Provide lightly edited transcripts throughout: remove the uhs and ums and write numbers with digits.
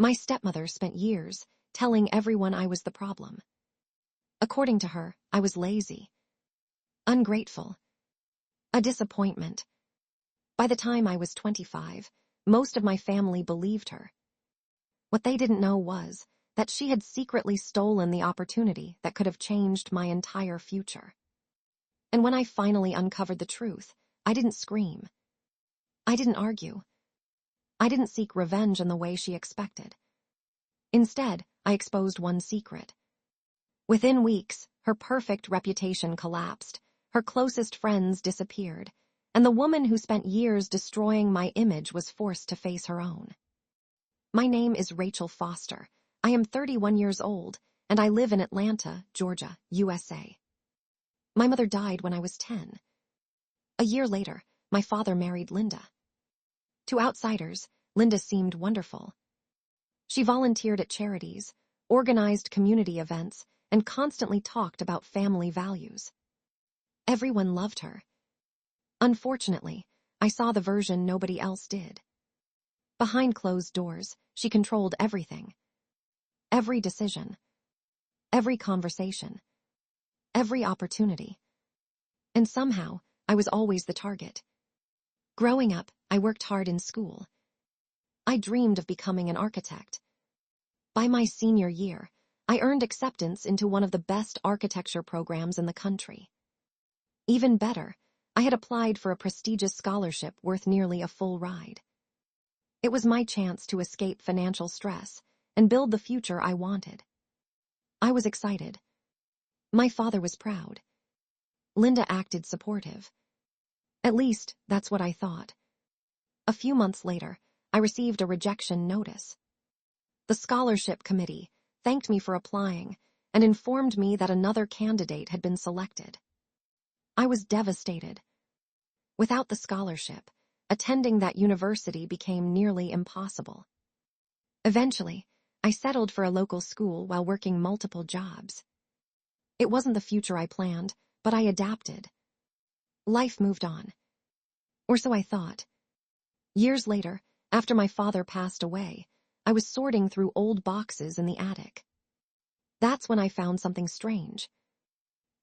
My stepmother spent years telling everyone I was the problem. According to her, I was lazy, ungrateful, a disappointment. By the time I was 25, most of my family believed her. What they didn't know was that she had secretly stolen the opportunity that could have changed my entire future. And when I finally uncovered the truth, I didn't scream. I didn't argue. I didn't seek revenge in the way she expected. Instead, I exposed one secret. Within weeks, her perfect reputation collapsed, her closest friends disappeared, and the woman who spent years destroying my image was forced to face her own. My name is Rachel Foster. I am 31 years old, and I live in Atlanta, Georgia, USA. My mother died when I was 10. A year later, my father married Linda. To outsiders, Linda seemed wonderful. She volunteered at charities, organized community events, and constantly talked about family values. Everyone loved her. Unfortunately, I saw the version nobody else did. Behind closed doors, she controlled everything. Every decision. Every conversation. Every opportunity. And somehow, I was always the target. Growing up, I worked hard in school. I dreamed of becoming an architect. By my senior year, I earned acceptance into one of the best architecture programs in the country. Even better, I had applied for a prestigious scholarship worth nearly a full ride. It was my chance to escape financial stress and build the future I wanted. I was excited. My father was proud. Linda acted supportive. At least, that's what I thought. A few months later, I received a rejection notice. The scholarship committee thanked me for applying and informed me that another candidate had been selected. I was devastated. Without the scholarship, attending that university became nearly impossible. Eventually, I settled for a local school while working multiple jobs. It wasn't the future I planned, but I adapted. Life moved on. Or so I thought. Years later, after my father passed away, I was sorting through old boxes in the attic. That's when I found something strange.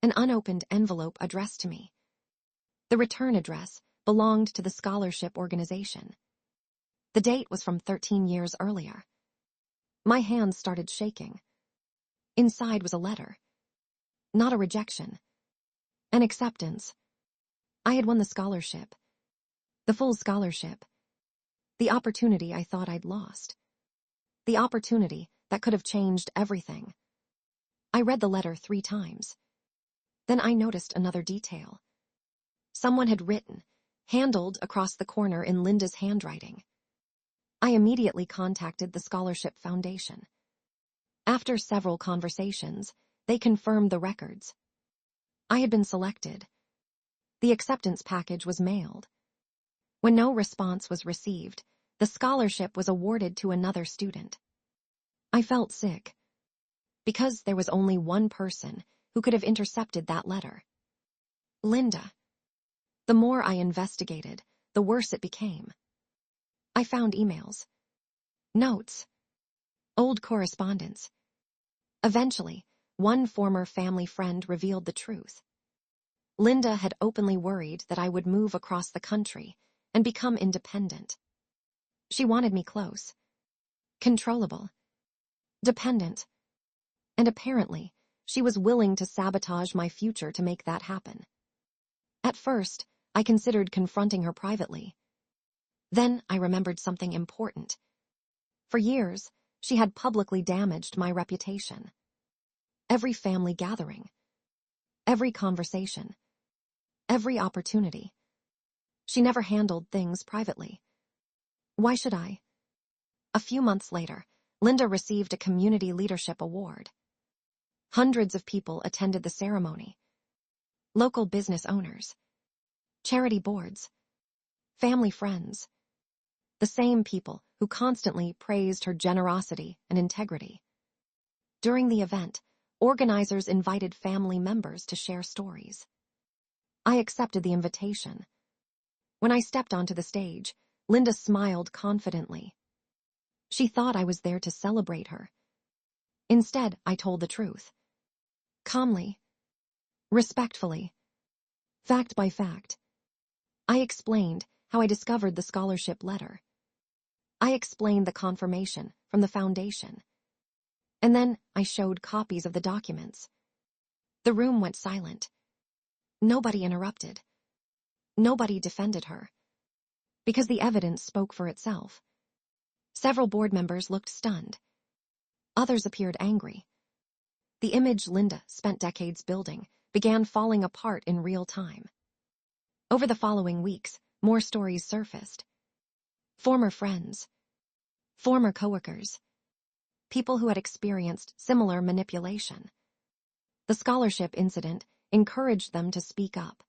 An unopened envelope addressed to me. The return address belonged to the scholarship organization. The date was from 13 years earlier. My hands started shaking. Inside was a letter. Not a rejection. An acceptance. I had won the scholarship. The full scholarship. The opportunity I thought I'd lost. The opportunity that could have changed everything. I read the letter 3 times. Then I noticed another detail. Someone had written, handled across the corner in Linda's handwriting. I immediately contacted the Scholarship Foundation. After several conversations, they confirmed the records. I had been selected. The acceptance package was mailed. When no response was received, the scholarship was awarded to another student. I felt sick. Because there was only one person who could have intercepted that letter. Linda. The more I investigated, the worse it became. I found emails, notes, old correspondence. Eventually, one former family friend revealed the truth. Linda had openly worried that I would move across the country and become independent. She wanted me close, controllable, dependent, and apparently, she was willing to sabotage my future to make that happen. At first, I considered confronting her privately. Then I remembered something important. For years, she had publicly damaged my reputation. Every family gathering, every conversation, every opportunity. She never handled things privately. Why should I? A few months later, Linda received a Community Leadership Award. Hundreds of people attended the ceremony. Local business owners, charity boards, family friends. The same people who constantly praised her generosity and integrity. During the event, organizers invited family members to share stories. I accepted the invitation. When I stepped onto the stage, Linda smiled confidently. She thought I was there to celebrate her. Instead, I told the truth. Calmly, respectfully, fact by fact. I explained how I discovered the scholarship letter. I explained the confirmation from the foundation. And then I showed copies of the documents. The room went silent. Nobody interrupted. Nobody defended her. Because the evidence spoke for itself. Several board members looked stunned. Others appeared angry. The image Linda spent decades building began falling apart in real time. Over the following weeks, more stories surfaced. Former friends. Former coworkers. People who had experienced similar manipulation. The scholarship incident encouraged them to speak up.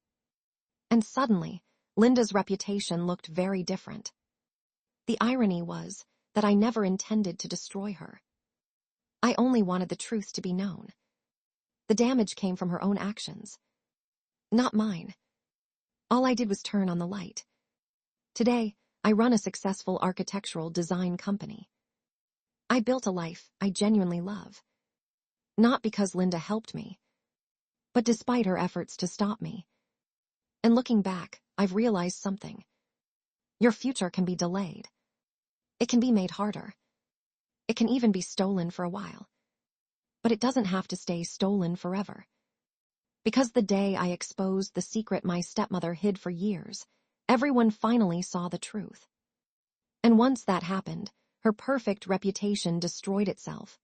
And suddenly, Linda's reputation looked very different. The irony was that I never intended to destroy her. I only wanted the truth to be known. The damage came from her own actions. Not mine. All I did was turn on the light. Today, I run a successful architectural design company. I built a life I genuinely love. Not because Linda helped me, but despite her efforts to stop me. And looking back, I've realized something. Your future can be delayed. It can be made harder. It can even be stolen for a while. But it doesn't have to stay stolen forever. Because the day I exposed the secret my stepmother hid for years, everyone finally saw the truth. And once that happened, her perfect reputation destroyed itself.